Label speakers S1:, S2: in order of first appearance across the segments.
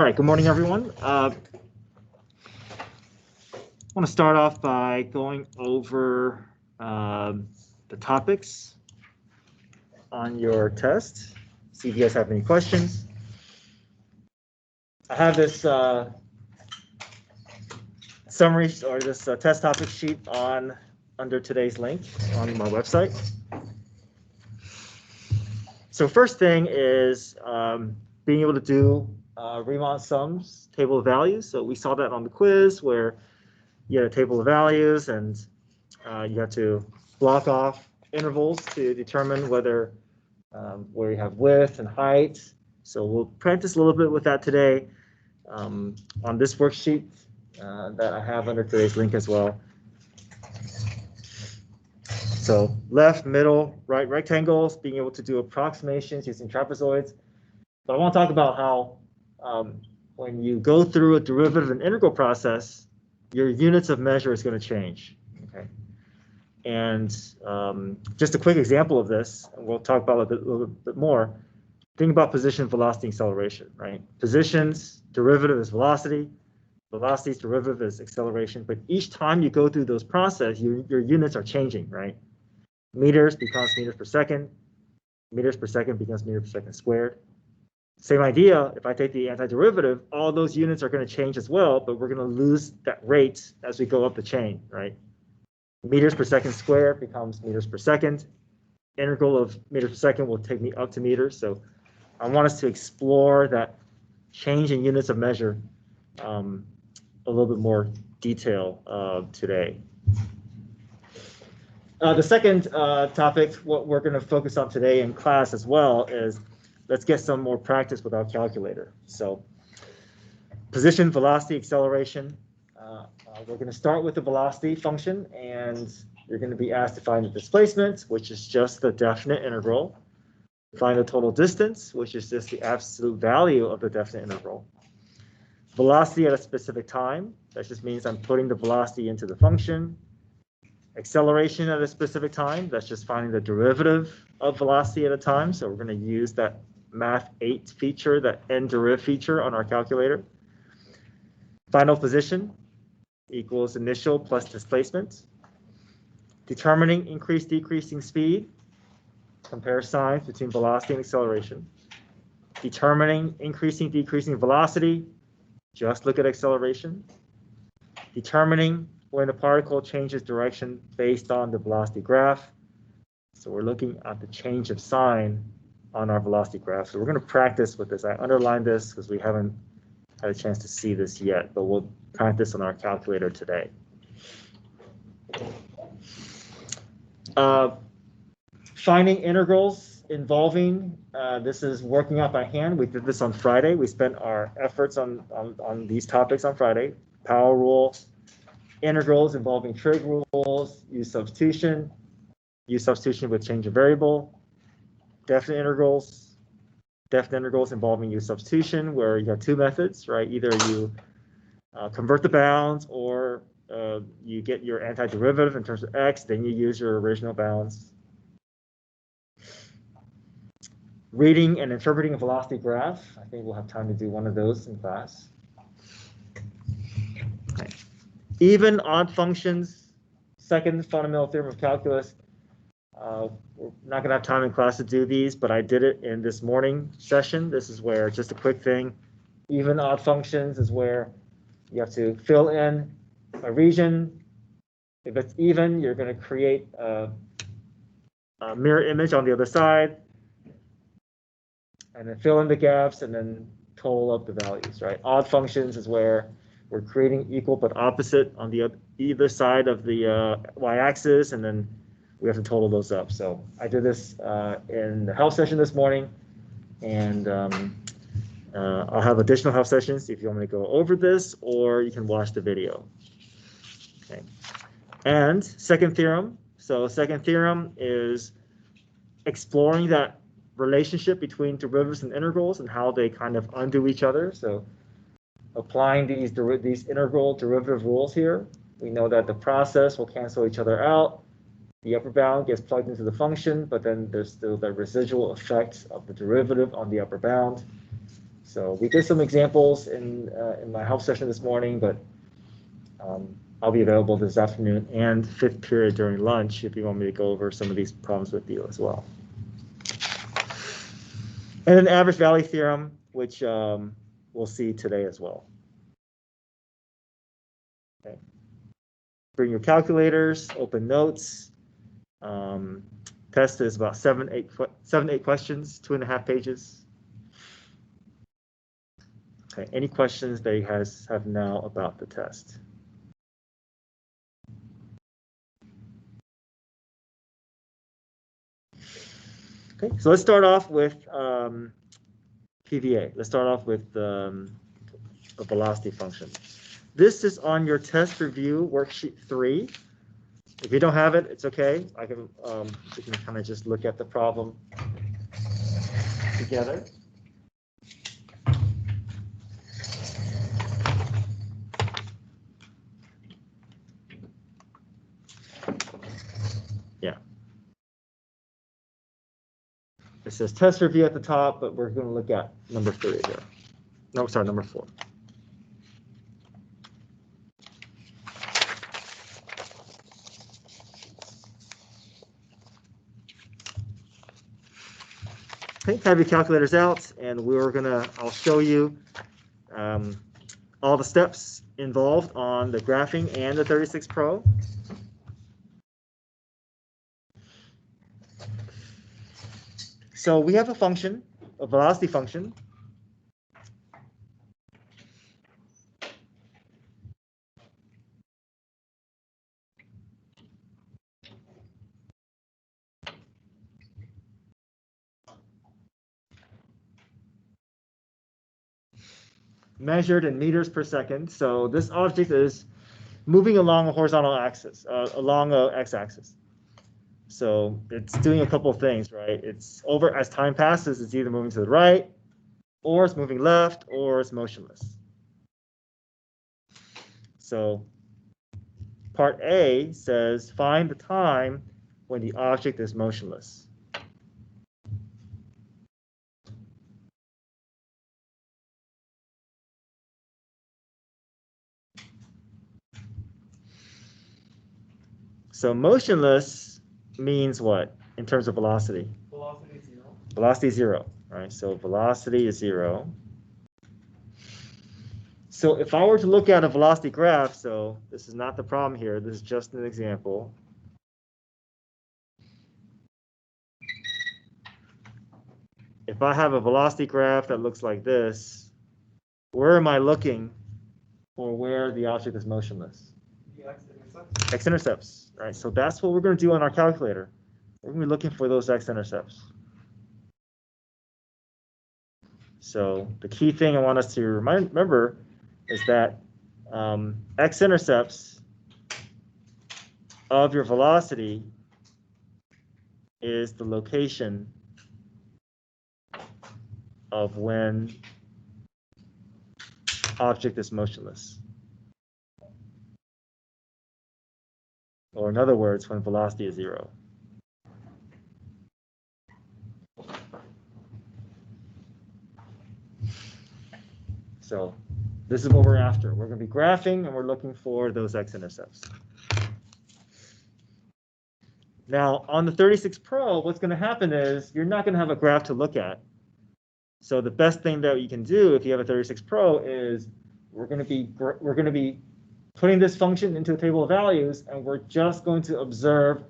S1: right, good morning, everyone. I want to start off by going over the topics on your test. See if you guys have any questions. I have this summary or this test topic sheet under today's link on my website. So first thing is being able to do Riemann sums, table of values. So we saw that on the quiz where you had a table of values and you have to block off intervals to determine whether where you have width and height. So we'll practice a little bit with that today on this worksheet that I have under today's link as well. So left, middle, right rectangles, being able to do approximations using trapezoids. But I want to talk about how when you go through a derivative and integral process, your units of measure is going to change. Okay, and just a quick example of this, and we'll talk about it a little bit more. Think about position, velocity, acceleration. Right? Positions derivative is velocity. Velocity's derivative is acceleration. But each time you go through those processes, your units are changing. Right? Meters becomes meters per second. Meters per second becomes meters per second squared. Same idea, if I take the antiderivative, all those units are going to change as well, but we're going to lose that rate as we go up the chain, right? Meters per second squared becomes meters per second. Integral of meters per second will take me up to meters. So I want us to explore that change in units of measure a little bit more detail today. The second topic, what we're going to focus on today in class as well, is let's get some more practice with our calculator. So position, velocity, acceleration. We're going to start with the velocity function, and you're going to be asked to find the displacement, which is just the definite integral. Find the total distance, which is just the absolute value of the definite integral. Velocity at a specific time. That just means I'm putting the velocity into the function. Acceleration at a specific time, that's just finding the derivative of velocity at a time. So we're going to use that Math 8 feature, that NDeriv feature on our calculator. Final position equals initial plus displacement. Determining increase, decreasing speed. Compare signs between velocity and acceleration. Determining increasing, decreasing velocity. Just look at acceleration. Determining when the particle changes direction based on the velocity graph. So we're looking at the change of sign on our velocity graph. So we're going to practice with this. I underlined this because we haven't had a chance to see this yet, but we'll practice on our calculator today. Finding integrals involving, this is working out by hand. We did this on Friday. We spent our efforts on these topics on Friday. Power rule. Integrals involving trig rules, use substitution with change of variable, definite integrals involving use substitution, where you have two methods, right? Either you convert the bounds, or you get your antiderivative in terms of x, then you use your original bounds. Reading and interpreting a velocity graph. I think we'll have time to do one of those in class. Okay. Even, odd functions, second fundamental theorem of calculus. We're not going to have time in class to do these, but I did it in this morning session. This is where, just a quick thing, even, odd functions is where you have to fill in a region. If it's even, you're going to create a mirror image on the other side, and then fill in the gaps, and then total up the values, right? Odd functions is where we're creating equal but opposite on the either side of the y-axis, and then we have to total those up. So I did this in the help session this morning, and I'll have additional help sessions if you want me to go over this, or you can watch the video. Okay. And second theorem. So second theorem is exploring that relationship between derivatives and integrals and how they kind of undo each other. So applying these integral derivative rules here, we know that the process will cancel each other out. The upper bound gets plugged into the function, but then there's still the residual effect of the derivative on the upper bound. So we did some examples in my help session this morning, but I'll be available this afternoon and fifth period during lunch if you want me to go over some of these problems with you as well. And an average value theorem, which we'll see today as well. Okay. Bring your calculators, open notes. Test is about 7-8 questions, 2.5 pages. Okay, any questions that you guys have now about the test? Okay, so let's start off with PVA. Let's start off with the velocity function. This is on your test review worksheet 3. If you don't have it, it's okay. We can kind of just look at the problem together. Yeah. It says test review at the top, but we're going to look at number 3 here. No, sorry, number 4. Okay, have your calculators out, and I'll show you all the steps involved on the graphing and the 36 Pro. So we have a function, a velocity function. Measured in meters per second. So this object is moving along a horizontal axis, along a x-axis. So it's doing a couple of things, right? It's over as time passes, it's either moving to the right, or it's moving left, or it's motionless. So part A says find the time when the object is motionless. So motionless means what in terms of velocity?
S2: Velocity is 0.
S1: Velocity is 0, right? So velocity is 0. So if I were to look at a velocity graph, so this is not the problem here, this is just an example. If I have a velocity graph that looks like this, where am I looking for where the object is motionless?
S2: The x-intercepts.
S1: X-intercepts, right? So that's what we're going to do on our calculator. We're going to be looking for those x-intercepts. So the key thing I want us to remember is that x-intercepts of your velocity is the location of when object is motionless. Or in other words, when velocity is 0. So this is what we're after. We're going to be graphing, and we're looking for those x-intercepts. Now, on the 36 Pro, what's going to happen is you're not going to have a graph to look at. So the best thing that you can do if you have a 36 Pro is we're going to be putting this function into a table of values, and we're just going to observe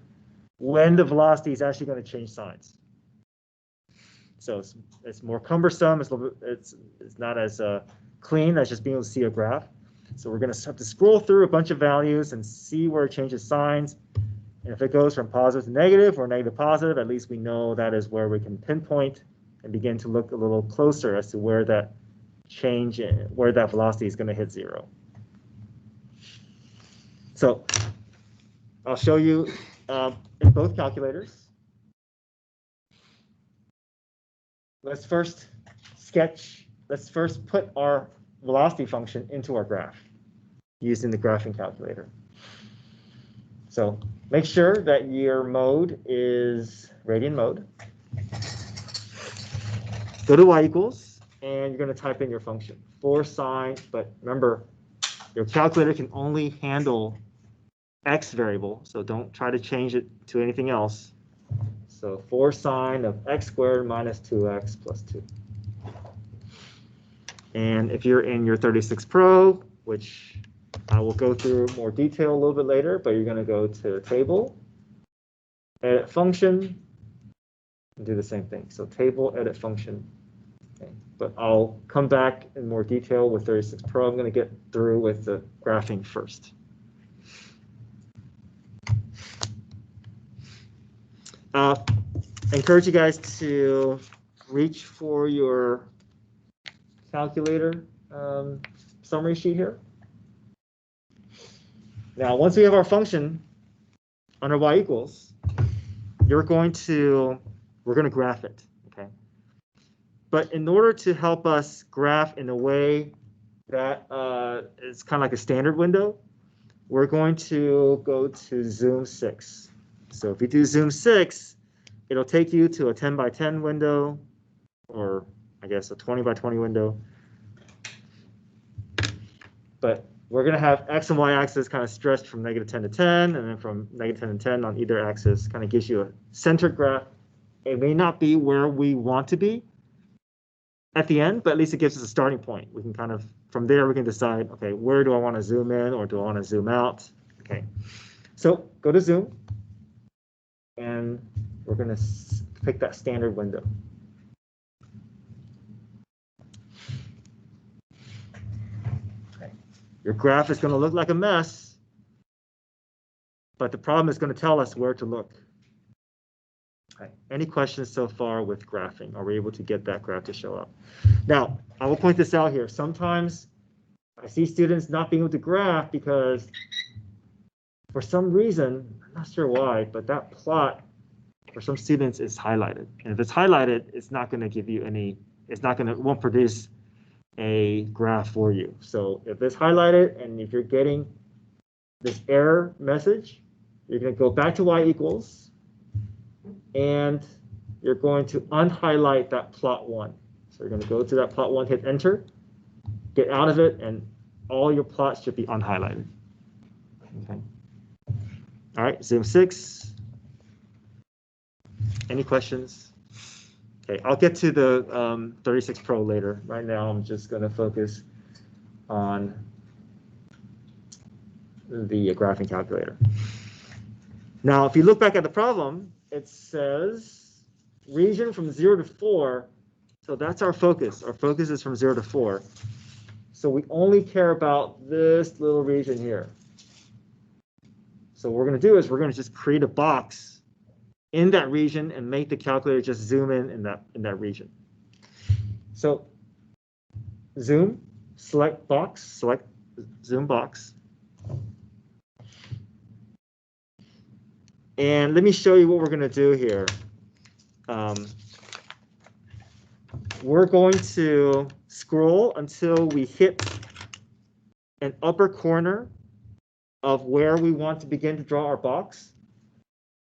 S1: when the velocity is actually going to change signs. So it's more cumbersome. It's not as clean as just being able to see a graph. So we're going to have to scroll through a bunch of values and see where it changes signs. And if it goes from positive to negative or negative to positive, at least we know that is where we can pinpoint and begin to look a little closer as to where that change, where that velocity is going to hit 0. So I'll show you in both calculators. Let's first put our velocity function into our graph using the graphing calculator. So make sure that your mode is radian mode. Go to y equals, and you're going to type in your function. 4 sine, but remember, your calculator can only handle x variable, so don't try to change it to anything else. So 4 sine of x squared minus 2x plus 2. And if you're in your 36 Pro, which I will go through more detail a little bit later, but you're going to go to table, edit function, and do the same thing. So table, edit function. Okay. But I'll come back in more detail with 36 Pro. I'm going to get through with the graphing first. I encourage you guys to reach for your calculator summary sheet here. Now, once we have our function under y equals, we're going to graph it, okay? But in order to help us graph in a way that is kind of like a standard window, we're going to go to zoom 6. So if you do zoom 6, it'll take you to a 10 by 10 window, or I guess a 20 by 20 window. But we're going to have x and y axis kind of stretched from -10 to 10, and then from -10 to 10 on either axis. Kind of gives you a centered graph. It may not be where we want to be at the end, but at least it gives us a starting point. We can kind of, from there, we can decide, okay, where do I want to zoom in or do I want to zoom out? Okay, so go to zoom, and we're going to pick that standard window. Okay. Your graph is going to look like a mess, but the problem is going to tell us where to look. Okay. Any questions so far with graphing? Are we able to get that graph to show up? Now, I will point this out here. Sometimes I see students not being able to graph because for some reason, I'm not sure why, but that plot for some students is highlighted. And if it's highlighted, it's not going to give you any, it won't produce a graph for you. So if it's highlighted and if you're getting this error message, you're going to go back to y equals, and you're going to unhighlight that plot 1. So you're going to go to that plot 1, hit enter, get out of it, and all your plots should be unhighlighted. Okay. All right, zoom 6. Any questions? Okay, I'll get to the 36 Pro later. Right now, I'm just going to focus on the graphing calculator. Now, if you look back at the problem, it says region from 0 to 4. So that's our focus. Our focus is from 0 to 4. So we only care about this little region here. So what we're going to do is we're going to just create a box in that region and make the calculator just zoom in that region. So zoom, select box, select zoom box. And let me show you what we're going to do here. We're going to scroll until we hit an upper corner of where we want to begin to draw our box.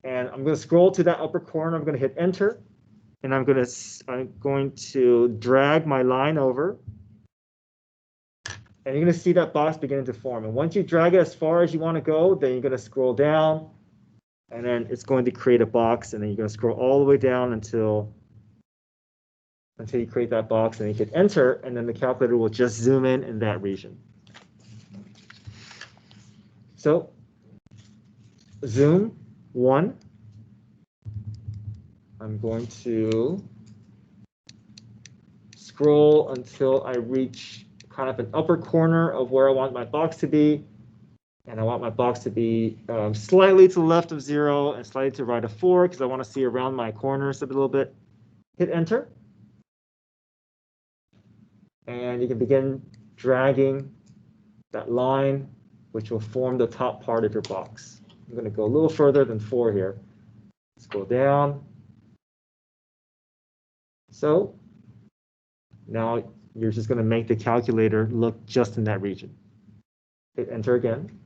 S1: And I'm going to scroll to that upper corner. I'm going to hit enter. And I'm going to drag my line over. And you're going to see that box beginning to form. And once you drag it as far as you want to go, then you're going to scroll down. And then it's going to create a box, and then you're going to scroll all the way down until you create that box, and you hit enter, and then the calculator will just zoom in that region. So zoom 1. I'm going to scroll until I reach kind of an upper corner of where I want my box to be. And I want my box to be slightly to the left of 0 and slightly to the right of 4 because I want to see around my corners a little bit. Hit enter. And you can begin dragging that line, which will form the top part of your box. I'm going to go a little further than 4 here. Let's go down. So now you're just going to make the calculator look just in that region. Hit enter again.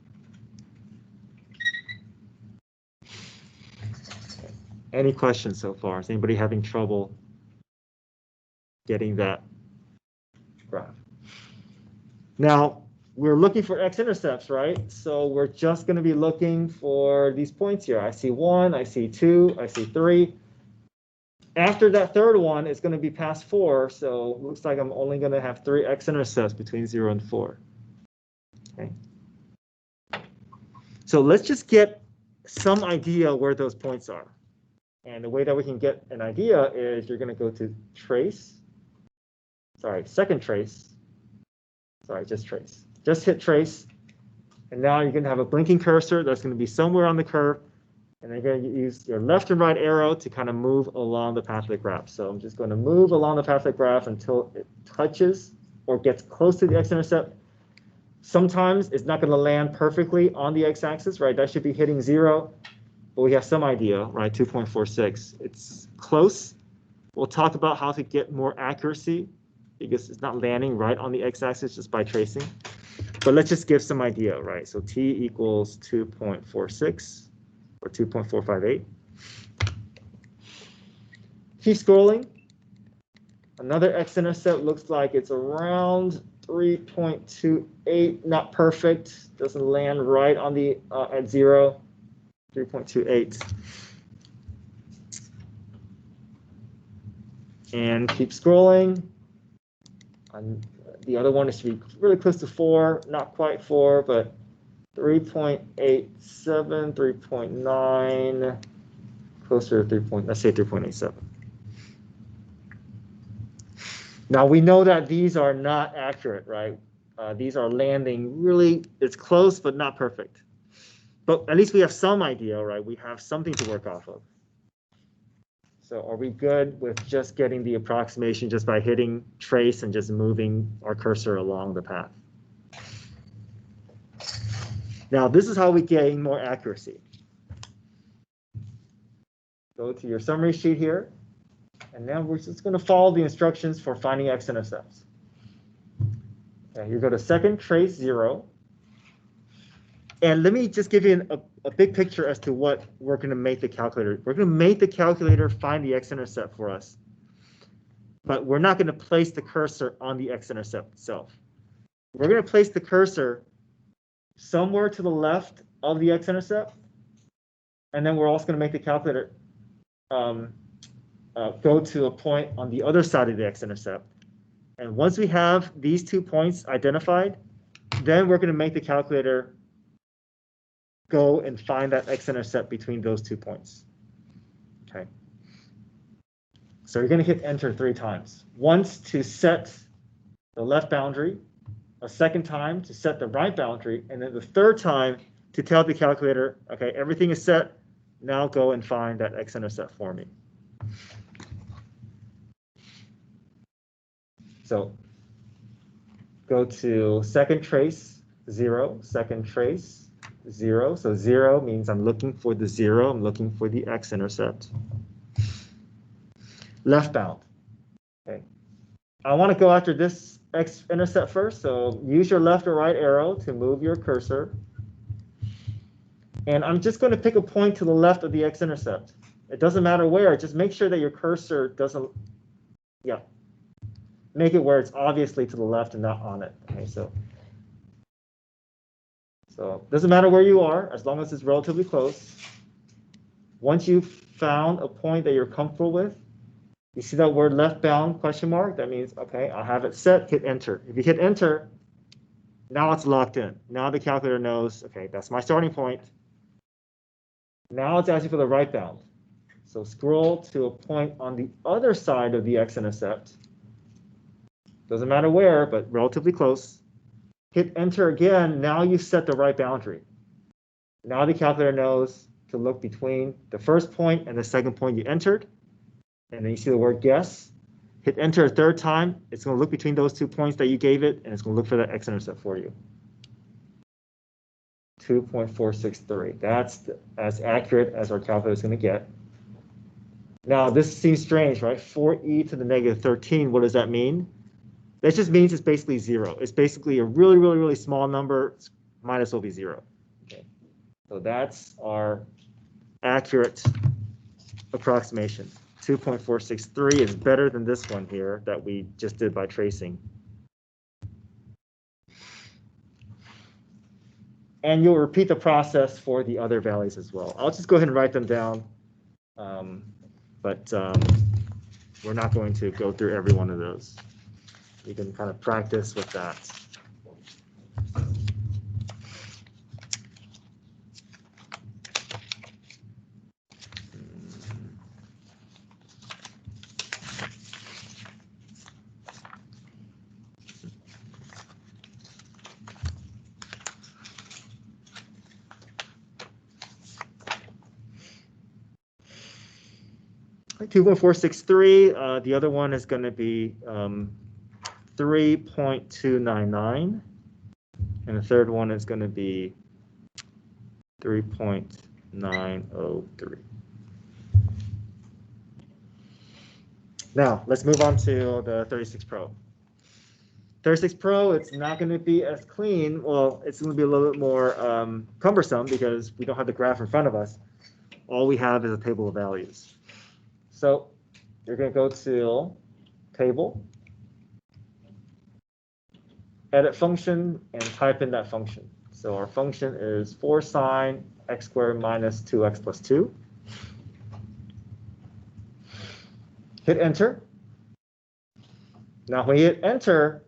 S1: Any questions so far? Is anybody having trouble getting that Now, we're looking for x-intercepts, right? So we're just going to be looking for these points here. I see 1, I see 2, I see 3. After that third one, it's going to be past 4, so it looks like I'm only going to have 3 x-intercepts between 0 and 4. Okay. So let's just get some idea where those points are. And the way that we can get an idea is you're going to go to second trace. Just trace. Just hit trace. And now you're going to have a blinking cursor that's going to be somewhere on the curve. And then you're going to use your left and right arrow to kind of move along the path of the graph. So I'm just going to move along the path of the graph until it touches or gets close to the x-intercept. Sometimes it's not going to land perfectly on the x-axis, right? That should be hitting 0. But we have some idea, right? 2.46. It's close. We'll talk about how to get more accuracy because it's not landing right on the x-axis just by tracing. But let's just give some idea, right? So t equals 2.46 or 2.458. Keep scrolling. Another x-intercept looks like it's around 3.28, not perfect. Doesn't land right on the at 0. 3.28. And keep scrolling. The other one is to be really close to 4, not quite 4, but 3.87, 3.9, closer to 3. Let's say 3.87. Now we know that these are not accurate, right? These are landing really, it's close, but not perfect. But at least we have some idea, right? We have something to work off of. So are we good with just getting the approximation just by hitting trace and just moving our cursor along the path? Now, this is how we gain more accuracy. Go to your summary sheet here. And now we're just going to follow the instructions for finding x-intercepts. Okay, you go to second trace 0. And let me just give you a big picture as to what we're going to make the calculator. We're going to make the calculator find the x-intercept for us. But we're not going to place the cursor on the x-intercept itself. We're going to place the cursor somewhere to the left of the x-intercept. And then we're also going to make the calculator go to a point on the other side of the x-intercept. And once we have these 2 points identified, then we're going to make the calculator go and find that x-intercept between those 2 points. Okay. So you're going to hit enter 3 times. Once to set the left boundary, a second time to set the right boundary, and then the third time to tell the calculator, okay, everything is set. Now go and find that x-intercept for me. So go to second trace 0, second trace 0. So 0 means I'm looking for the 0. I'm looking for the x-intercept. Left bound. Okay. I want to go after this x-intercept first. So use your left or right arrow to move your cursor. And I'm just going to pick a point to the left of the x-intercept. It doesn't matter where. Just make sure that your cursor doesn't, make it where it's obviously to the left and not on it. Okay, so it doesn't matter where you are, as long as it's relatively close. Once you've found a point that you're comfortable with, you see that word left bound question mark? That means, okay, I'll have it set, hit enter. If you hit enter, now it's locked in. Now the calculator knows, okay, that's my starting point. Now it's asking for the right bound. So scroll to a point on the other side of the x-intercept. Doesn't matter where, but relatively close. Hit enter again. Now you set the right boundary. Now the calculator knows to look between the first point and the second point you entered. And then you see the word guess. Hit enter a third time. It's going to look between those 2 points that you gave it, and it's going to look for that x-intercept for you. 2.463. That's as accurate as our calculator is going to get. Now, this seems strange, right? 4e to the negative 13. What does that mean? That just means it's basically 0. It's basically a really, really, really small number. Might as well be 0. Okay. So that's our accurate approximation. 2.463 is better than this one here that we just did by tracing. And you'll repeat the process for the other values as well. I'll just go ahead and write them down, but we're not going to go through every one of those. You can kind of practice with that. 2.463, the other one is going to be 3.299, and the third one is going to be 3.903. Now, let's move on to the 36 Pro. 36 Pro, it's not going to be as clean. Well, it's going to be a little bit more cumbersome because we don't have the graph in front of us. All we have is a table of values. So you're going to go to Table, Edit Function, and type in that function. So our function is 4 sine x squared minus 2x plus 2. Hit Enter. Now, when you hit Enter,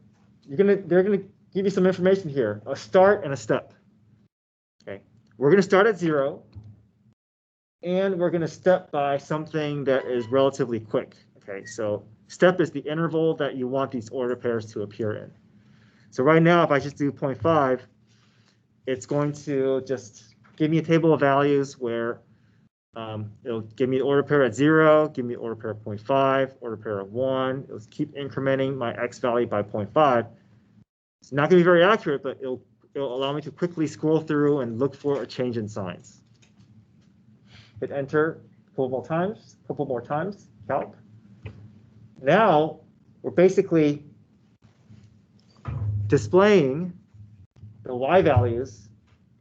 S1: they're going to give you some information here, a start and a step. Okay, we're going to start at 0. And we're going to step by something that is relatively quick. Okay, so step is the interval that you want these order pairs to appear in. So right now, if I just do 0.5, it's going to just give me a table of values where it'll give me an order pair at 0, give me an order pair at 0.5, order pair at 1. It'll keep incrementing my x value by 0.5. It's not going to be very accurate, but it'll allow me to quickly scroll through and look for a change in signs. Hit Enter a couple more times, calc. Now we're basically displaying the y values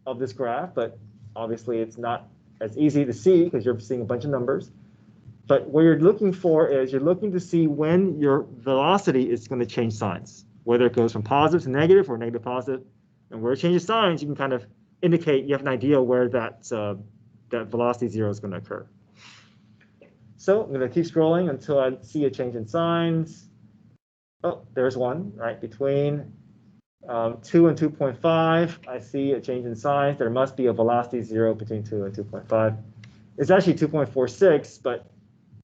S1: of this graph, but obviously it's not as easy to see because you're seeing a bunch of numbers. But what you're looking for is you're looking to see when your velocity is going to change signs, whether it goes from positive to negative or negative to positive. And where it changes signs, you can kind of indicate you have an idea where that velocity 0 is going to occur. So I'm going to keep scrolling until I see a change in signs. Oh, there's one, right? Between 2 and 2.5, I see a change in signs. There must be a velocity 0 between 2 and 2.5. It's actually 2.46, but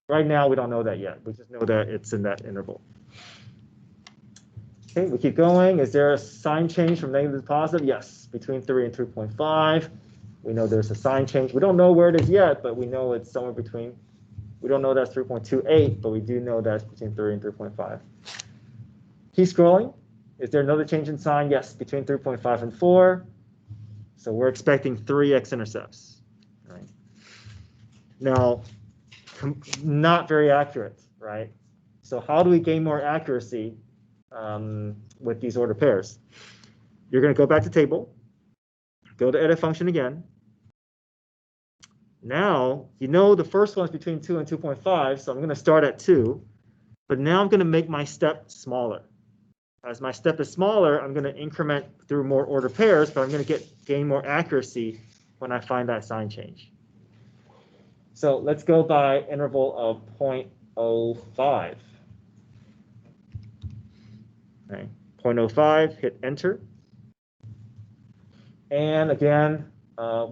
S1: right now we don't know that yet. We just know that it's in that interval. Okay, we keep going. Is there a sign change from negative to positive? Yes, between 3 and 3.5. We know there's a sign change. We don't know where it is yet, but we know it's somewhere between. We don't know that's 3.28, but we do know that's between 3 and 3.5. Keep scrolling. Is there another change in sign? Yes, between 3.5 and 4. So we're expecting 3 x-intercepts. Right? Now, not very accurate, right? So how do we gain more accuracy with these order pairs? You're going to go back to Table, go to Edit Function again. Now, you know the first one is between 2 and 2.5, so I'm going to start at 2. But now I'm going to make my step smaller. As my step is smaller, I'm going to increment through more order pairs, but I'm going to gain more accuracy when I find that sign change. So let's go by interval of 0.05. Okay, 0.05, hit Enter. And again,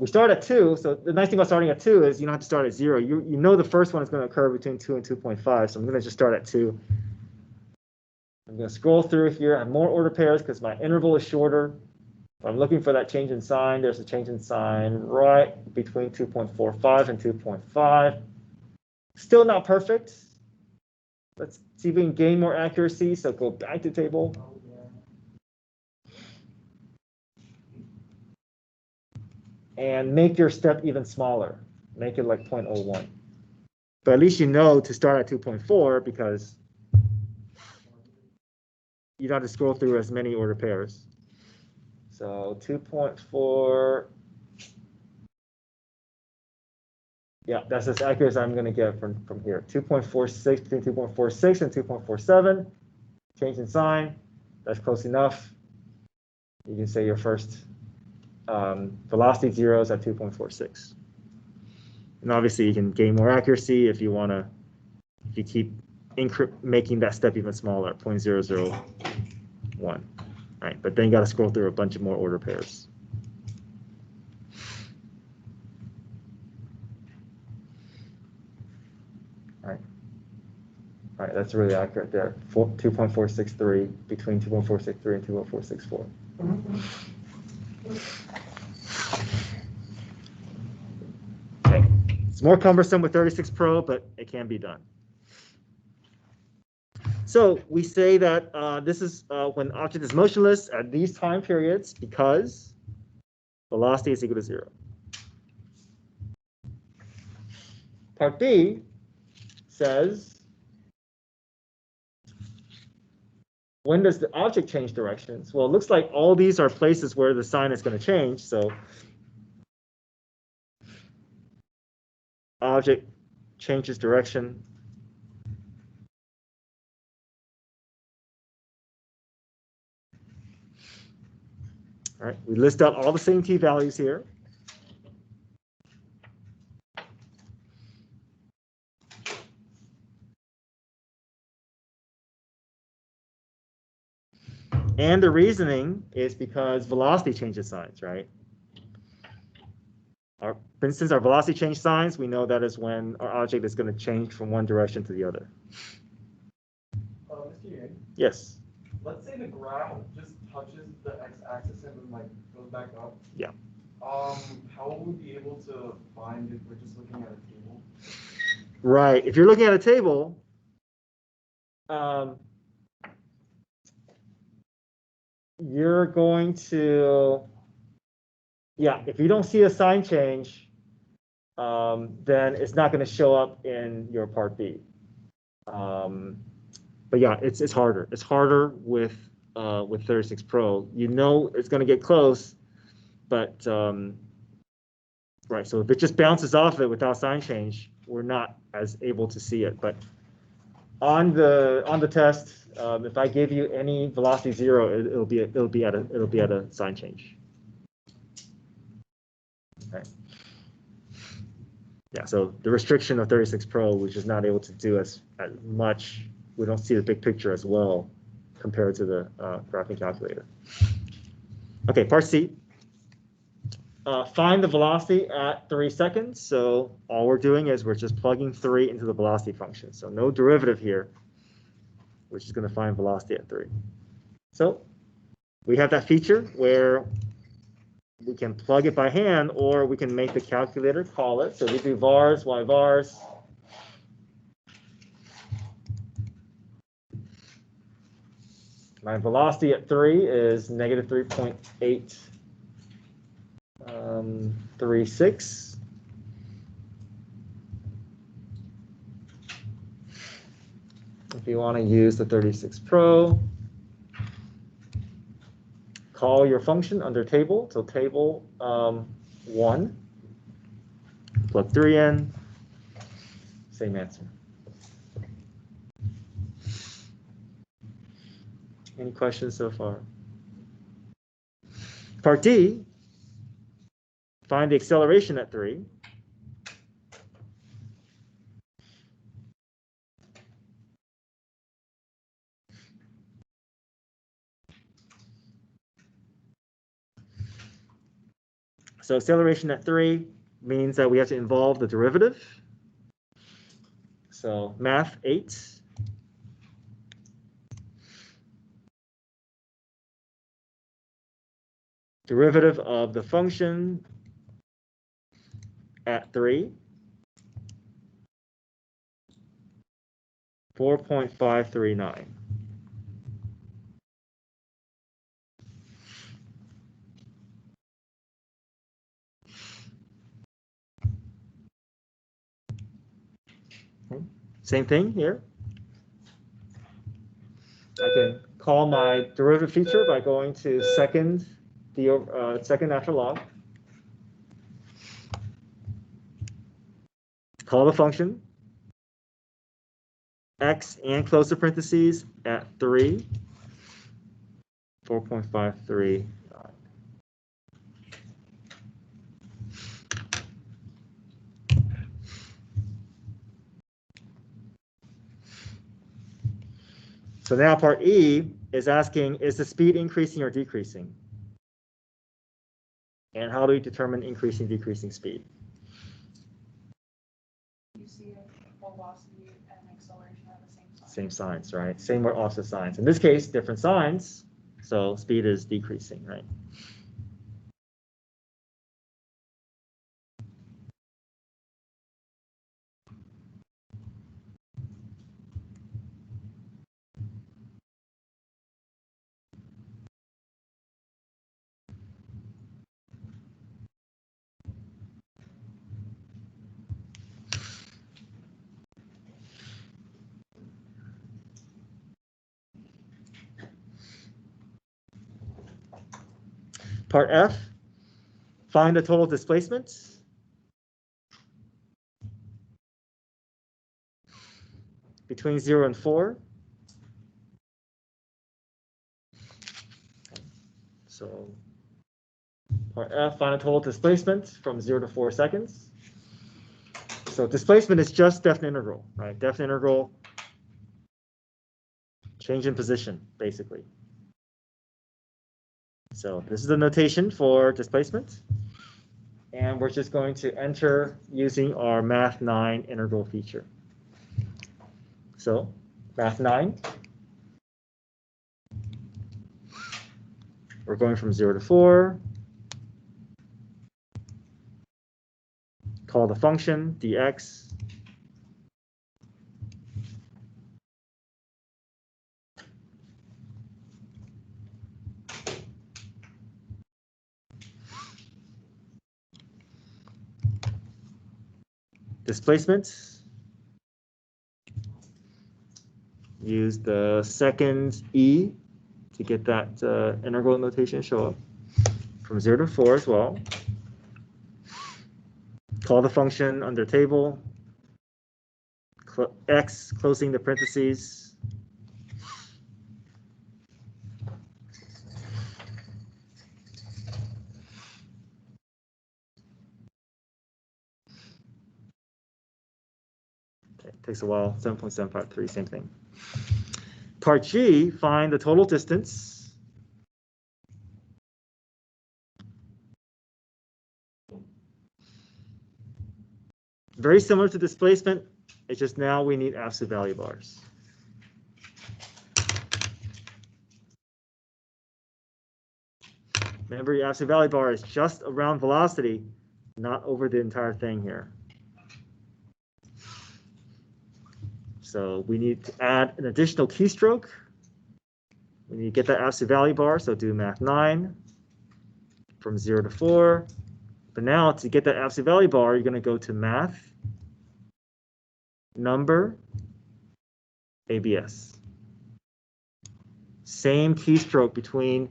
S1: we start at 2. So the nice thing about starting at 2 is you don't have to start at 0. You know the first one is going to occur between 2 and 2.5. So I'm going to just start at 2. I'm going to scroll through here. I have more order pairs because my interval is shorter. If I'm looking for that change in sign, there's a change in sign right between 2.45 and 2.5. Still not perfect. Let's see if we can gain more accuracy. So go back to Table. And make your step even smaller. Make it like 0.01. But at least you know to start at 2.4 because you don't have to scroll through as many order pairs. So 2.4. Yeah, that's as accurate as I'm going to get from here. 2.46 between 2.46 and 2.47. Change in sign. That's close enough. You can say your first velocity zeros at 2.46. And obviously you can gain more accuracy if you keep making that step even smaller, 0.001. Right, but then you got to scroll through a bunch of more order pairs. All right, that's really accurate there. 2.463 between 2.463 and 2.464. Okay, it's more cumbersome with 36 Pro, but it can be done. So we say that this is when the object is motionless at these time periods because velocity is equal to 0. Part B says, when does the object change directions? Well, it looks like all these are places where the sign is going to change. So object changes direction. All right, we list out all the same t-values here. And the reasoning is because velocity changes signs, right? For instance, our velocity change signs, we know that is when our object is going to change from one direction to the other.
S2: Mr. Yang,
S1: Yes.
S2: let's say the graph just touches the x-axis and then like goes back up.
S1: Yeah.
S2: How will we be able to find if we're just looking at a table?
S1: Right. If you're looking at a table, you're going to, if you don't see a sign change, then it's not going to show up in your part B. But yeah, it's harder. It's harder with 36 Pro. You know it's going to get close, but right. So if it just bounces off it without sign change, we're not as able to see it. But on the test, if I give you any velocity 0, it'll be at a sign change. Okay. Yeah. So the restriction of 36 Pro, which is not able to do as much. We don't see the big picture as well compared to the graphing calculator. Okay, part C. Find the velocity at 3 seconds. So all we're doing is we're just plugging 3 into the velocity function. So no derivative here. We're just going to find velocity at 3. So we have that feature where we can plug it by hand, or we can make the calculator call it. So we do vars, y vars. My velocity at 3 is negative 3.836. If you want to use the 36 Pro, call your function under table. So table 1, plug 3 in, same answer. Any questions so far? Part D, find the acceleration at 3. So acceleration at 3 means that we have to involve the derivative. So math 8. Derivative of the function at 3. 4.539. Same thing here. I can call my derivative feature by going to second natural log. Call the function x and close the parentheses at 3, 4.539. So now part E is asking, is the speed increasing or decreasing? And how do we determine increasing, decreasing speed?
S3: You see velocity and acceleration are the same sign.
S1: Same signs, right? Same or opposite signs. In this case, different signs, so speed is decreasing, right? Part F, find the total displacement. Between 0 and 4. So part F, find the total displacement from 0 to 4 seconds. So displacement is just definite integral, right? Definite integral, change in position, basically. So this is the notation for displacement. And we're just going to enter using our Math 9 integral feature. So Math 9, we're going from 0 to 4. Call the function dx. Displacement. Use the second E to get that integral notation show up. From 0 to 4 as well. Call the function under table. X, closing the parentheses. Okay, takes a while, 7.753, same thing. Part G, find the total distance. Very similar to displacement, it's just now we need absolute value bars. Remember, your absolute value bar is just around velocity, not over the entire thing here. So we need to add an additional keystroke. We need to get that absolute value bar, so do Math 9 from 0 to 4. But now to get that absolute value bar, you're going to go to Math, Number, ABS. Same keystroke between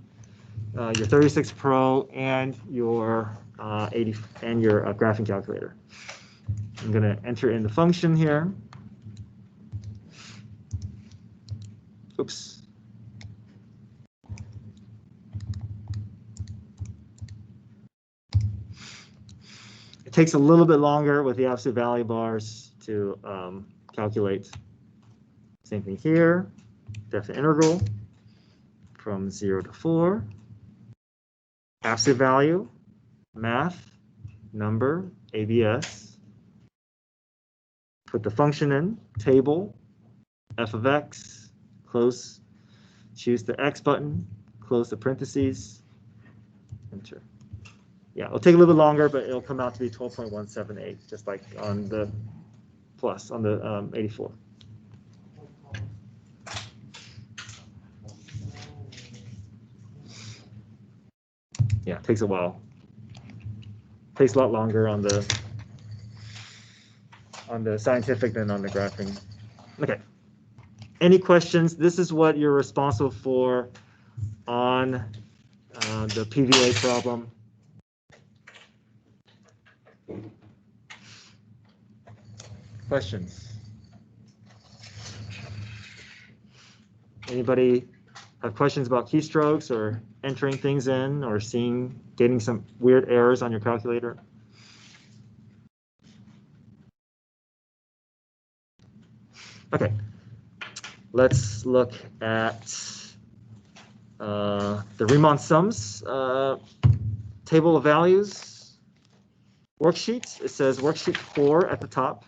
S1: your 36 Pro and your 80 and your graphing calculator. I'm going to enter in the function here. Oops. It takes a little bit longer with the absolute value bars to calculate. Same thing here, definite integral from 0 to 4. Absolute value, Math, Number, ABS. Put the function in, table, f of x, close, choose the X button, close the parentheses, enter. Yeah, it'll take a little bit longer, but it'll come out to be 12.178, just like on the plus, on the 84. Yeah, it takes a while. Takes a lot longer on the scientific than on the graphing. Okay. Any questions? This is what you're responsible for on the PVA problem. Questions? Anybody have questions about keystrokes or entering things in or getting some weird errors on your calculator? Okay. let's look at the Riemann sums table of values worksheet. It says worksheet 4 at the top.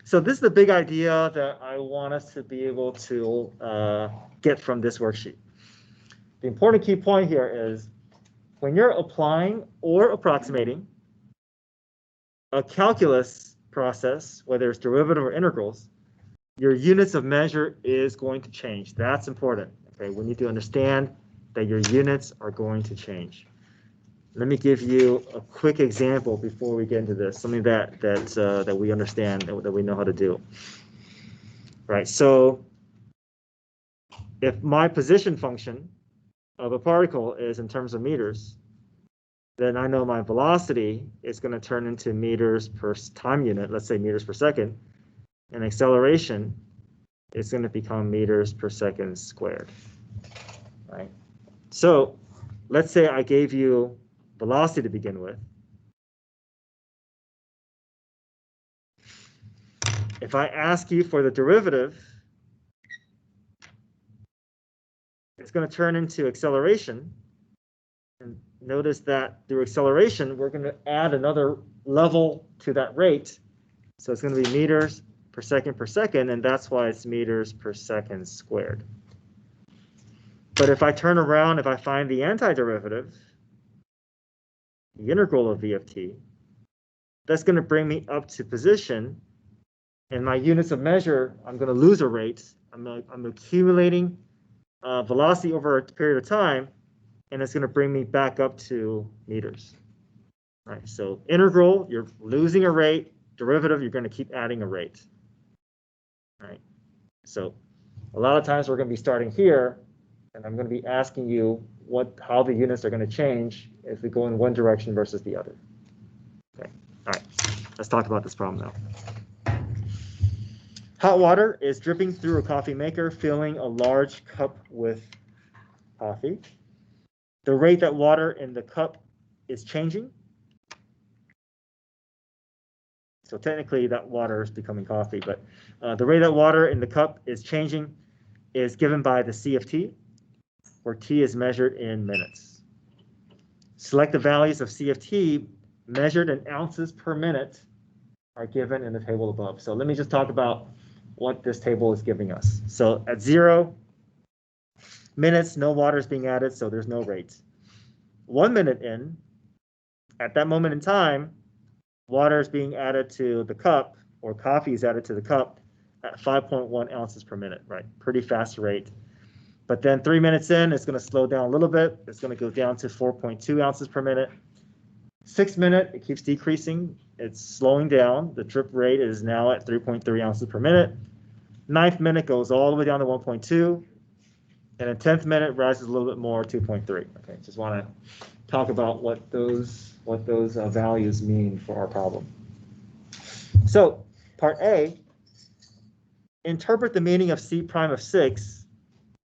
S1: So this is the big idea that I want us to be able to get from this worksheet. The important key point here is when you're applying or approximating a calculus process, whether it's derivative or integrals, your units of measure is going to change. That's important. Okay, we need to understand that your units are going to change. Let me give you a quick example before we get into this, something that we understand, that we know how to do. Right, so if my position function of a particle is in terms of meters, then I know my velocity is going to turn into meters per time unit, let's say meters per second, and acceleration is going to become meters per second squared, right? So let's say I gave you velocity to begin with. If I ask you for the derivative, it's going to turn into acceleration. And notice that through acceleration, we're going to add another level to that rate. So it's going to be meters per second, and that's why it's meters per second squared. But if I turn around, if I find the antiderivative, the integral of v of t, that's going to bring me up to position, and my units of measure, I'm going to lose a rate. I'm accumulating velocity over a period of time, and it's going to bring me back up to meters. Right, so integral, you're losing a rate. Derivative, you're going to keep adding a rate. Right, so a lot of times we're going to be starting here, and I'm going to be asking you how the units are going to change if we go in one direction versus the other. Okay, all right, let's talk about this problem now. Hot water is dripping through a coffee maker, filling a large cup with coffee. The rate that water in the cup is changing. So technically that water is becoming coffee, but the rate that water in the cup is changing is given by the C of t, where t is measured in minutes. Select the values of C of t measured in ounces per minute are given in the table above. So let me just talk about what this table is giving us. So at 0 minutes, no water is being added, so there's no rate. 1 minute in, at that moment in time, water is being added to the cup, or coffee is added to the cup at 5.1 ounces per minute, right? Pretty fast rate. But then 3 minutes in, it's going to slow down a little bit. It's going to go down to 4.2 ounces per minute. 6 minute, it keeps decreasing. It's slowing down. The drip rate is now at 3.3 ounces per minute. 9th minute goes all the way down to 1.2. And the 10th minute rises a little bit more, 2.3. Okay, just want to talk about what those values mean for our problem. So part A, interpret the meaning of C prime of 6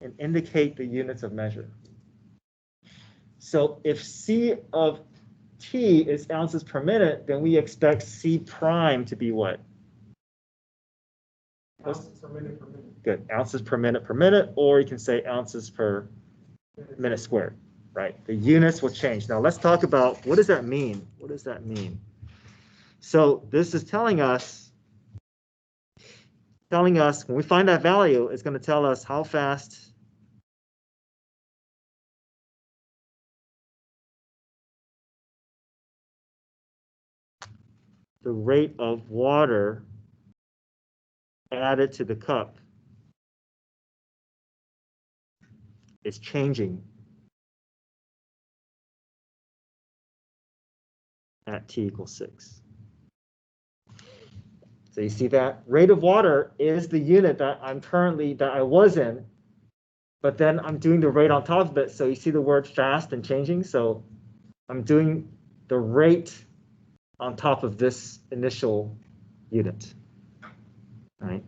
S1: and indicate the units of measure. So if C of t is ounces per minute, then we expect C prime to be what?
S2: Ounces per minute per minute.
S1: Good, ounces per minute, or you can say ounces per minute squared, right? The units will change. Now let's talk about, what does that mean? What does that mean? So this is telling us when we find that value, it's going to tell us how fast the rate of water added to the cup is changing at t equals 6. So you see that rate of water is the unit that I was in, but then I'm doing the rate on top of it. So you see the word fast and changing. So I'm doing the rate on top of this initial unit, right?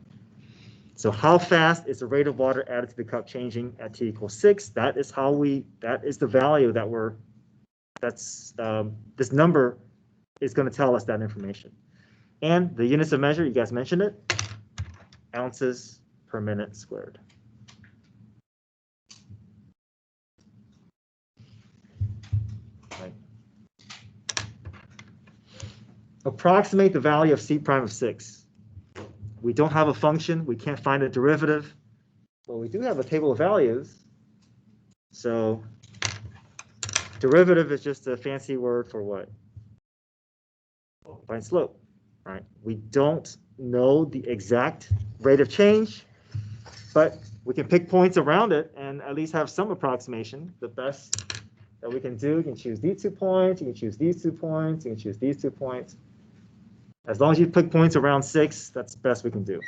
S1: So how fast is the rate of water added to the cup changing at t equals 6? That is the value that this number is going to tell us that information. And the units of measure, you guys mentioned it, ounces per minute squared. Right. Approximate the value of c prime of 6. We don't have a function. We can't find a derivative. But we do have a table of values. So derivative is just a fancy word for what? Find slope, right? We don't know the exact rate of change, but we can pick points around it and at least have some approximation. The best that we can do, you can choose these 2 points, you can choose these 2 points, you can choose these 2 points. As long as you pick points around 6, that's the best we can do.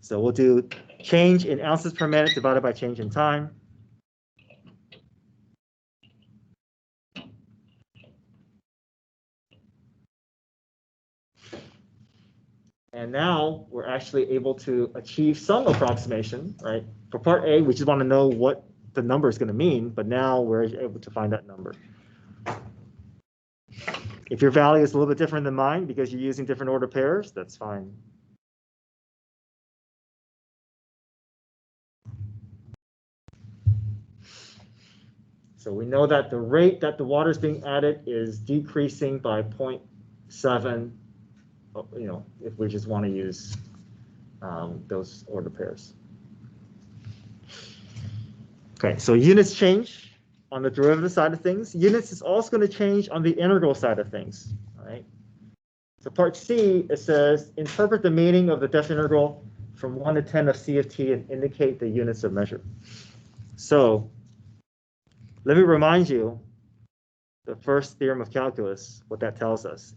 S1: So we'll do change in ounces per minute divided by change in time. And now we're actually able to achieve some approximation, right? For part A, we just want to know what the number is going to mean, but now we're able to find that number. If your value is a little bit different than mine because you're using different order pairs, that's fine. So we know that the rate that the water is being added is decreasing by 0.7, if we just want to use those order pairs. Okay, so units change on the derivative side of things. Units is also going to change on the integral side of things. All right. So part C, it says, interpret the meaning of the definite integral from 1 to 10 of c of t and indicate the units of measure. So let me remind you the first theorem of calculus, what that tells us.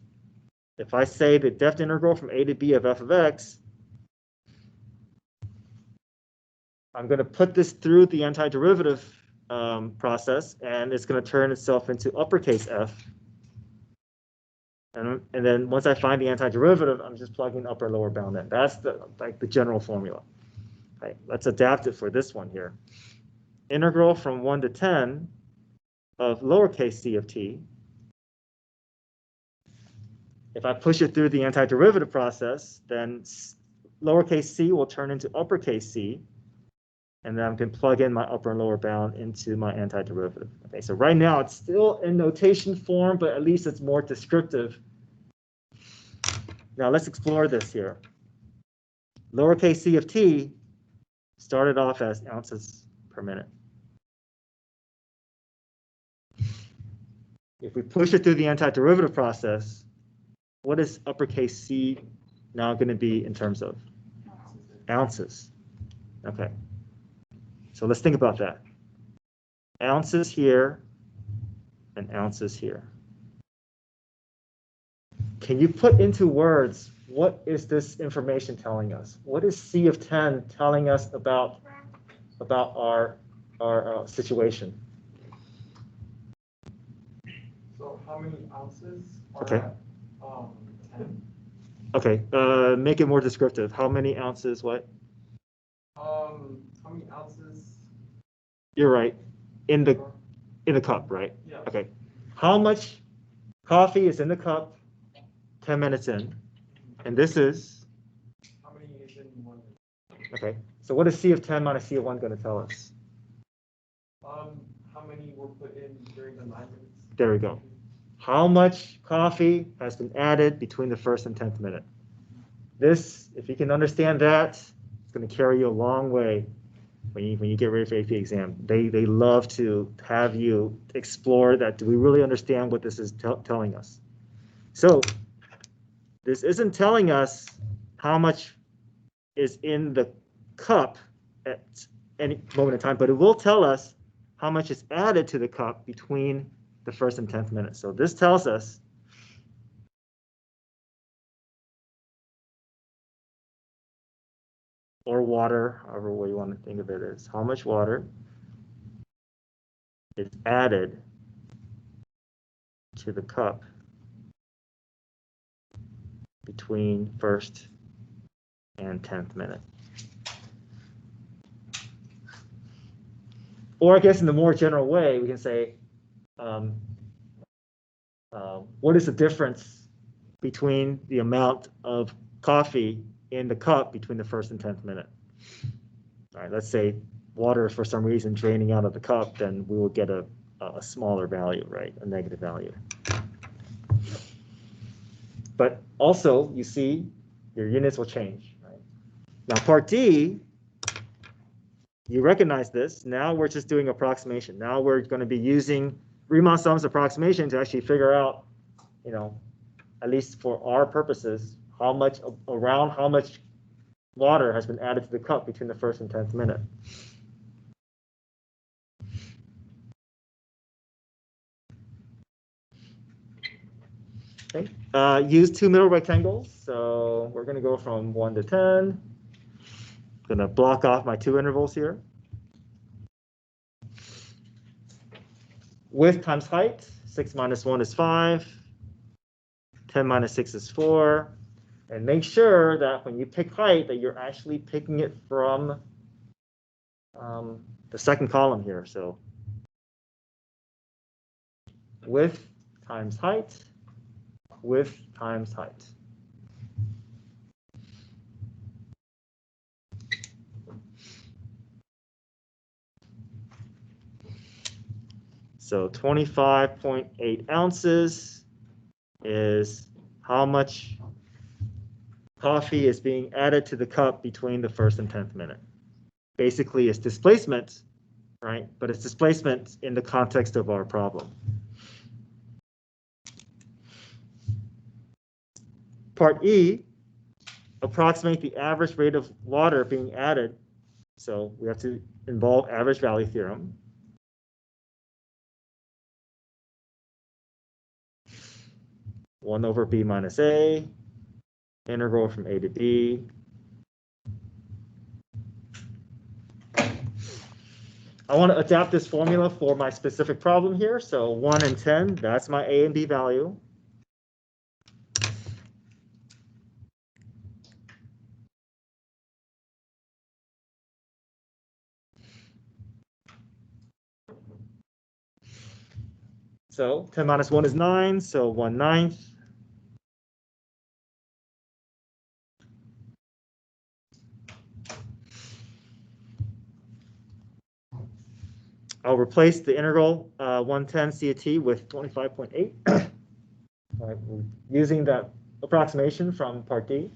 S1: If I say the definite integral from a to b of f of x, I'm going to put this through the antiderivative process, and it's going to turn itself into uppercase f. And then once I find the antiderivative, I'm just plugging upper and lower bound in. That's the general formula. Okay, let's adapt it for this one here. Integral from 1 to 10 of lowercase c of t. If I push it through the antiderivative process, then lowercase c will turn into uppercase c, and then I can plug in my upper and lower bound into my antiderivative. Okay, so right now it's still in notation form, but at least it's more descriptive. Now let's explore this here. Lowercase c of t started off as ounces per minute. If we push it through the antiderivative process, what is uppercase c now going to be in terms of? Ounces. Okay. So let's think about that. Ounces here and ounces here. Can you put into words, what is this information telling us? What is C of 10 telling us about our situation?
S2: So how many ounces are
S1: Okay.
S2: at 10?
S1: Okay, make it more descriptive. How many ounces, what?
S2: How many ounces?
S1: You're right. In the cup, right?
S2: Yeah.
S1: Okay. How much coffee is in the cup 10 minutes in? And this is?
S2: How many is in 1 minute?
S1: Okay. So what is C of 10 minus C of 1 going to tell us?
S2: How many were put in during the 9 minutes?
S1: There we go. How much coffee has been added between the first and 10th minute? This, if you can understand that, it's going to carry you a long way when you get ready for AP exam. They love to have you explore that. Do we really understand what this is telling us? So this isn't telling us how much is in the cup at any moment in time, but it will tell us how much is added to the cup between the first and 10th minute. So this tells us or water, however way you want to think of it, is how much water is added to the cup between first and 10th minute. Or I guess in the more general way, we can say, what is the difference between the amount of coffee in the cup between the first and 10th minute? All right, let's say water is for some reason draining out of the cup, then we will get a smaller value, right? A negative value. But also, you see, your units will change, right? Now, part D, you recognize this. Now we're just doing approximation. Now we're going to be using Riemann sums approximation to actually figure out, you know, at least for our purposes, how much water has been added to the cup between the first and 10th minute. Okay. Use two middle rectangles. So we're going to go from 1 to 10. I'm going to block off my two intervals here. Width times height, 6 minus 1 is 5. 10 minus 6 is 4. And make sure that when you pick height, that you're actually picking it from the second column here. So width times height, width times height. So 25.8 ounces is how much coffee is being added to the cup between the first and 10th minute. Basically, it's displacement, right? But it's displacement in the context of our problem. Part E, approximate the average rate of water being added. So we have to involve average value theorem. One over b minus a, integral from a to b. I want to adapt this formula for my specific problem here. So 1 and 10, that's my a and b value. So 10 minus 1 is 9, so 1/9. I'll replace the integral 110 c of t with 25.8. Right, we're using that approximation from part D.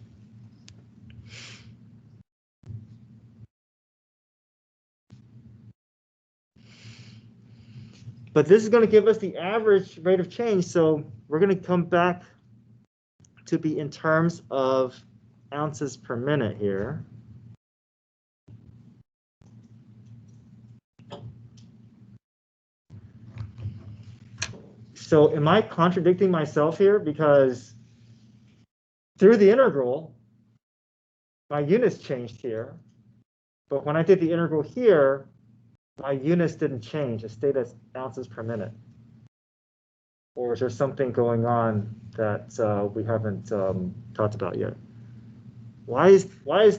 S1: But this is going to give us the average rate of change, so we're going to come back to be in terms of ounces per minute here. So am I contradicting myself here? Because through the integral, my units changed here. But when I did the integral here, my units didn't change. It stayed as ounces per minute. Or is there something going on that we haven't talked about yet? Why is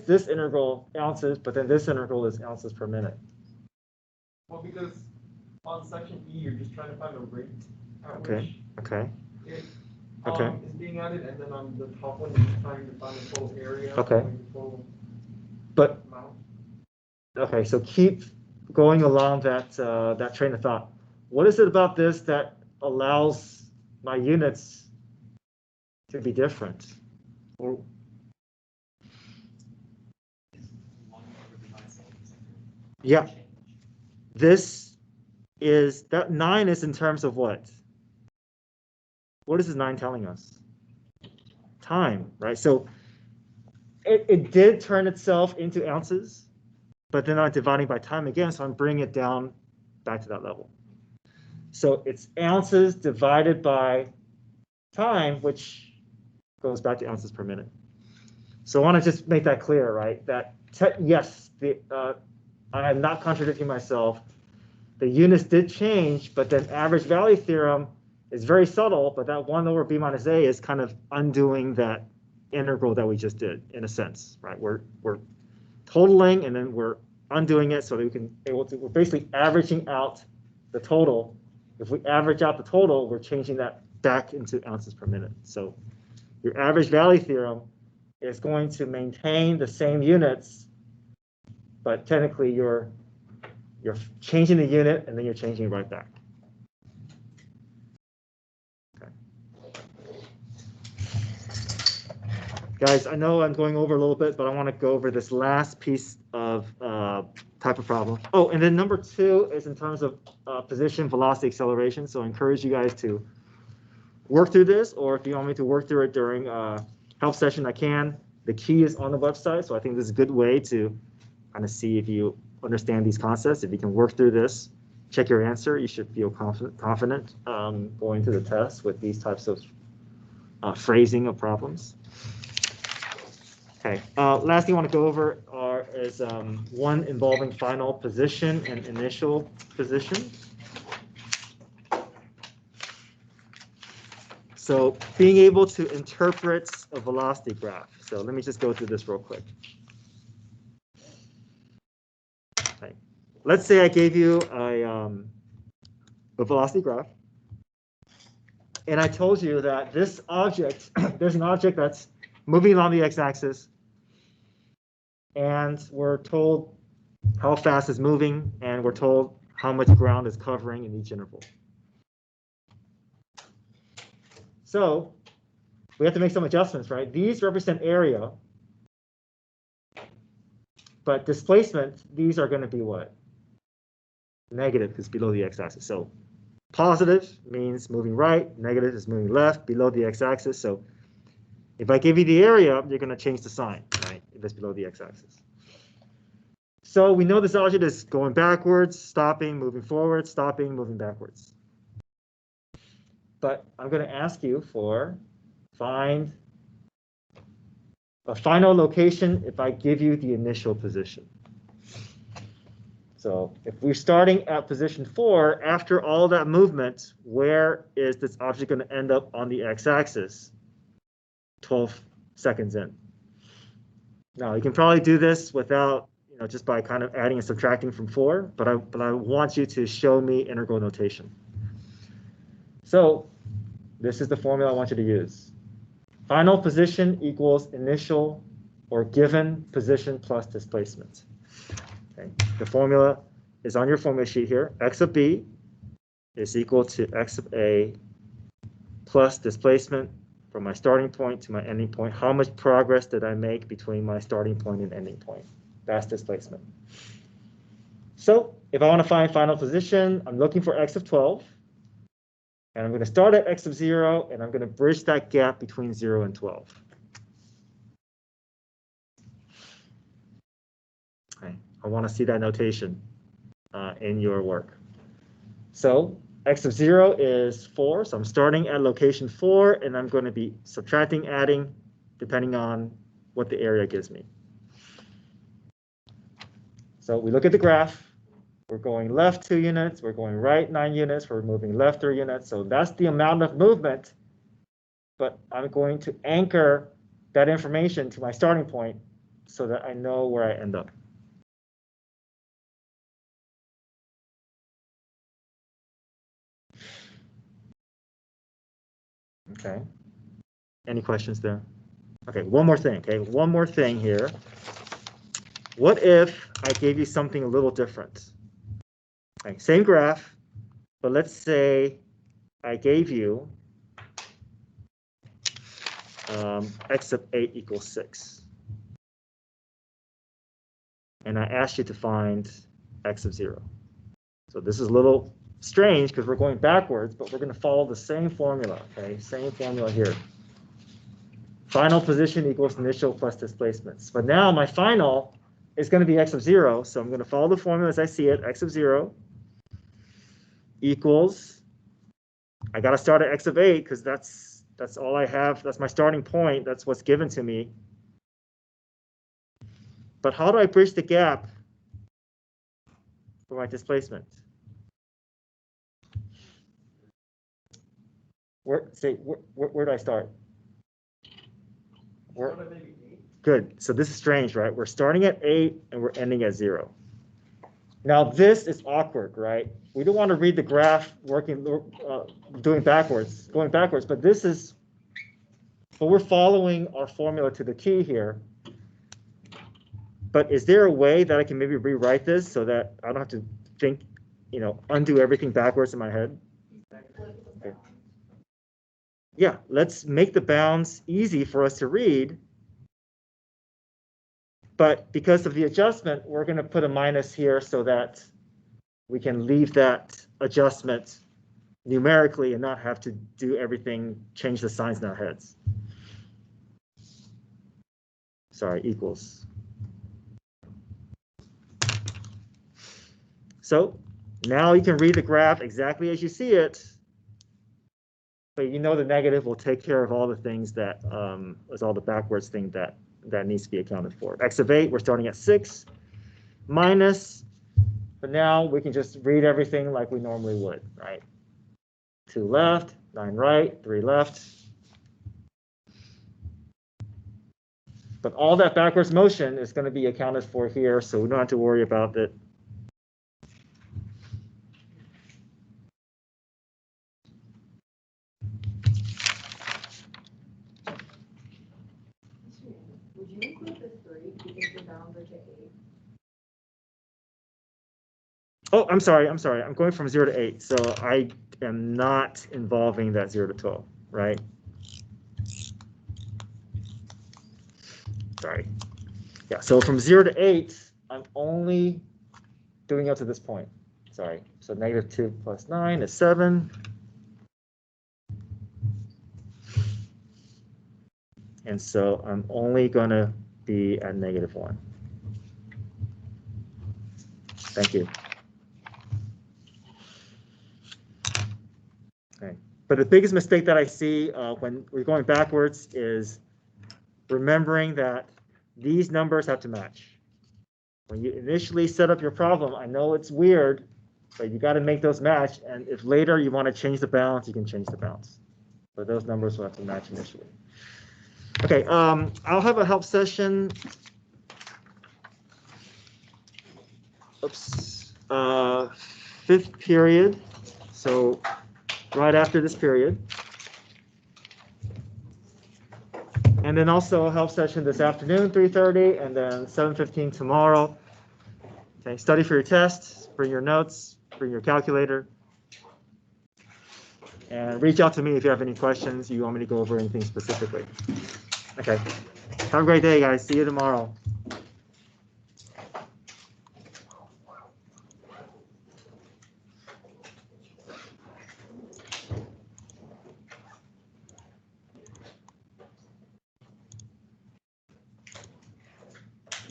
S1: this integral ounces, but then this integral is ounces per minute?
S2: Well, because on section E, you're just trying to find a rate at
S1: Okay. Okay.
S2: which it
S1: Okay.
S2: is being added, and then on the top one, you're just trying to find the total area.
S1: Okay.
S2: The total
S1: But
S2: amount.
S1: okay, so keep going along that that train of thought. What is it about this that allows my units to be different? Or, yeah, this is that 9 is in terms of what? What is this 9 telling us? Time, right? So it did turn itself into ounces, but then I'm dividing by time again, so I'm bringing it down back to that level. So it's ounces divided by time, which goes back to ounces per minute. So I want to just make that clear, right? That yes, I am not contradicting myself. The units did change, but then average value theorem is very subtle, but that 1 over b minus a is kind of undoing that integral that we just did, in a sense, right? We're totaling and then we're undoing it so that we can we're basically averaging out the total. If we average out the total, we're changing that back into ounces per minute. So your average value theorem is going to maintain the same units, but technically you're changing the unit and then you're changing it right back. Okay. Guys, I know I'm going over a little bit, but I want to go over this last piece of type of problem. Oh, and then number 2 is in terms of position, velocity, acceleration. So I encourage you guys to work through this, or if you want me to work through it during help session, I can. The key is on the website, so I think this is a good way to kind of see if you understand these concepts. If you can work through this, check your answer. You should feel confident going to the test with these types of phrasing of problems. Okay, last thing I want to go over is one involving final position and initial position. So being able to interpret a velocity graph. So let me just go through this real quick. Okay. Let's say I gave you a velocity graph, and I told you that this object, there's an object that's moving along the x-axis, and we're told how fast it's moving, and we're told how much ground is covering in each interval. So we have to make some adjustments, right? These represent area, but displacement, these are going to be what? Negative, because below the x-axis. So positive means moving right, negative is moving left, below the x-axis. So if I give you the area, you're going to change the sign, right? If it's below the x-axis. So we know this object is going backwards, stopping, moving forward, stopping, moving backwards. But I'm going to ask you for find a final location if I give you the initial position. So if we're starting at position 4, after all that movement, where is this object going to end up on the x-axis? 12 seconds in. Now you can probably do this without, just by kind of adding and subtracting from 4, but I want you to show me integral notation. So this is the formula I want you to use. Final position equals initial or given position plus displacement. Okay. The formula is on your formula sheet here. X of B is equal to X of A plus displacement from my starting point to my ending point. How much progress did I make between my starting point and ending point? That's displacement. So if I want to find final position, I'm looking for X of 12. And I'm going to start at X of 0, and I'm going to bridge that gap between 0 and 12. Okay. I want to see that notation in your work. So X of 0 is 4, so I'm starting at location 4, and I'm going to be subtracting, adding, depending on what the area gives me. So we look at the graph. We're going left 2 units, we're going right 9 units, we're moving left 3 units. So that's the amount of movement, but I'm going to anchor that information to my starting point so that I know where I end up. Okay. Any questions there? Okay, one more thing, okay? One more thing here. What if I gave you something a little different? Okay, same graph, but let's say I gave you X of 8 equals 6. And I asked you to find X of 0. So this is a little strange because we're going backwards, but we're going to follow the same formula, okay? Same formula here. Final position equals initial plus displacements. But now my final is going to be X of 0, so I'm going to follow the formula as I see it. X of 0 equals, I got to start at X of 8 because that's all I have. That's my starting point. That's what's given to me. But how do I bridge the gap for my displacement? Where do I start? We're-
S2: Start at maybe 8.
S1: Good. So this is strange, right? We're starting at 8 and we're ending at 0. Now this is awkward, right? We don't want to read the graph going backwards, but we're following our formula to the T here. But is there a way that I can maybe rewrite this so that I don't have to think, undo everything backwards in my head? Okay. Yeah, let's make the bounds easy for us to read. But because of the adjustment, we're going to put a minus here so that we can leave that adjustment numerically and not have to do everything, change the signs in our heads. Sorry, equals. So now you can read the graph exactly as you see it, but the negative will take care of all the things that is all the backwards thing that needs to be accounted for. X of 8, we're starting at 6 minus, but now we can just read everything like we normally would, right? 2 left, 9 right, 3 left. But all that backwards motion is going to be accounted for here, so we don't have to worry about it.
S4: Would you include the 3 because the bounds are to 8?
S1: Oh, I'm sorry. I'm going from 0 to 8, so I am not involving that 0 to 12, right? Sorry. Yeah, so from 0 to 8, I'm only doing up to this point. Sorry. So negative 2 plus 9 is 7. And so I'm only going to be at negative 1. Thank you. Okay. But the biggest mistake that I see when we're going backwards is remembering that these numbers have to match. When you initially set up your problem, I know it's weird, but you got to make those match. And if later you want to change the bounds, you can change the bounds. But those numbers will have to match initially. Okay, I'll have a help session. Oops, 5th period. So right after this period. And then also a help session this afternoon, 3:30, and then 7:15 tomorrow. Okay, study for your tests, bring your notes, bring your calculator. And reach out to me if you have any questions, you want me to go over anything specifically. Okay, have a great day, guys. See you tomorrow.